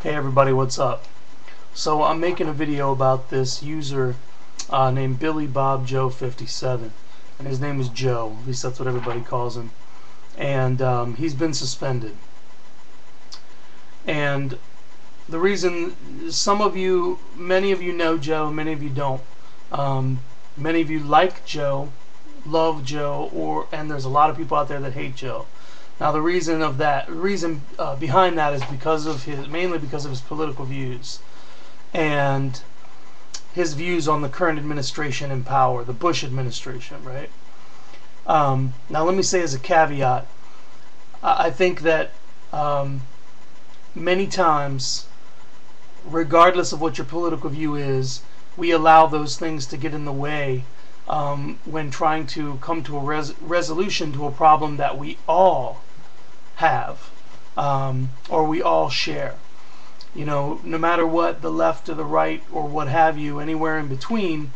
Hey everybody, what's up? So I'm making a video about this user named Billybobjoe57, and his name is Joe. At least that's what everybody calls him. And he's been suspended. And the reason, many of you know Joe, many of you don't. Many of you like Joe, love Joe, and there's a lot of people out there that hate Joe. Now the reason behind that is mainly because of his political views and his views on the current administration in power, the Bush administration, right? Now let me say as a caveat, I think that many times, regardless of what your political view is, we allow those things to get in the way when trying to come to a resolution to a problem that we all have, or we all share. You know, no matter what, the left or the right or what have you, anywhere in between,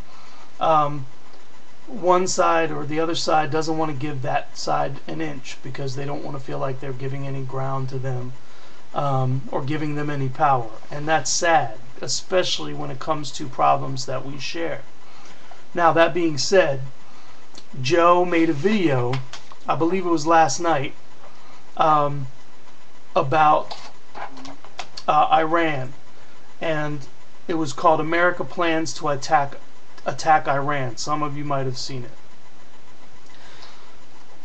one side or the other side doesn't want to give that side an inch because they don't want to feel like they're giving any ground to them, or giving them any power. And that's sad, especially when it comes to problems that we share. Now, that being said, Joe made a video, I believe it was last night, about Iran, and it was called "America Plans to Attack Iran." Some of you might have seen it.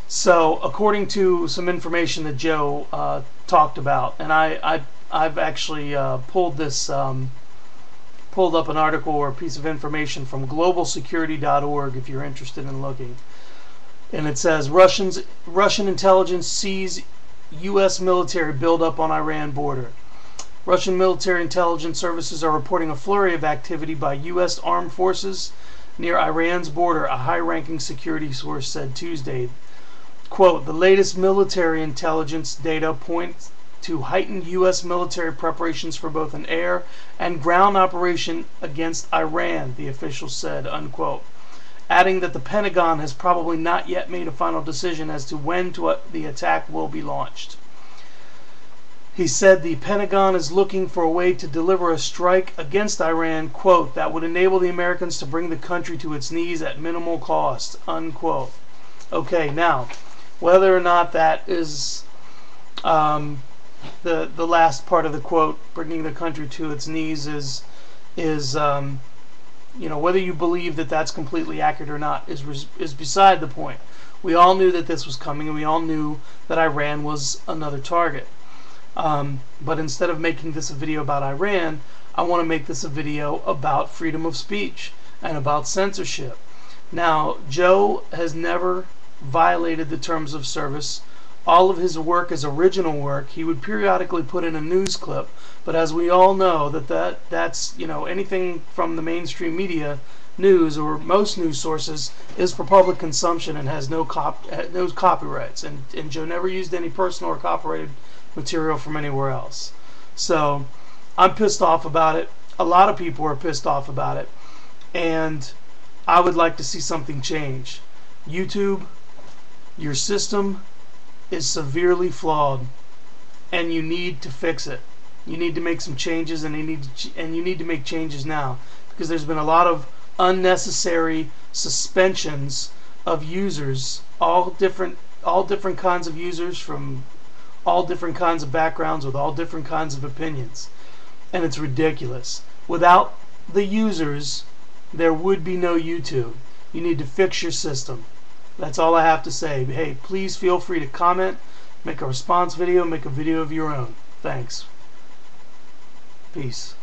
So, according to some information that Joe talked about, and I've actually pulled up an article or a piece of information from globalsecurity.org if you're interested in looking. And it says Russian intelligence sees U.S. military buildup on Iran border. Russian military intelligence services are reporting a flurry of activity by U.S. armed forces near Iran's border, a high-ranking security source said Tuesday. Quote, "The latest military intelligence data points to heightened U.S. military preparations for both an air and ground operation against Iran," the official said, unquote, adding that the Pentagon has probably not yet made a final decision as to when the attack will be launched. He said the Pentagon is looking for a way to deliver a strike against Iran, quote, "that would enable the Americans to bring the country to its knees at minimal cost," unquote. Okay, now, whether or not that is the last part of the quote, bringing the country to its knees, is you know, whether you believe that that's completely accurate or not is beside the point. We all knew that this was coming, and we all knew that Iran was another target. But instead of making this a video about Iran, I want to make this a video about freedom of speech and about censorship. Now, Joe has never violated the terms of service. All of his work is original work. He would periodically put in a news clip, but as we all know, that's you know, anything from the mainstream media news or most news sources is for public consumption and has no copyrights. And Joe never used any personal or copyrighted material from anywhere else. So I'm pissed off about it. A lot of people are pissed off about it, and I would like to see something change. YouTube, your system is severely flawed, and you need to fix it. You need to make some changes, and you need to make changes now, because there's been a lot of unnecessary suspensions of users, all different kinds of users from all different kinds of backgrounds with all different kinds of opinions, and it's ridiculous. Without the users, there would be no YouTube. You need to fix your system. That's all I have to say. Hey, please feel free to comment, make a response video, make a video of your own. Thanks. Peace.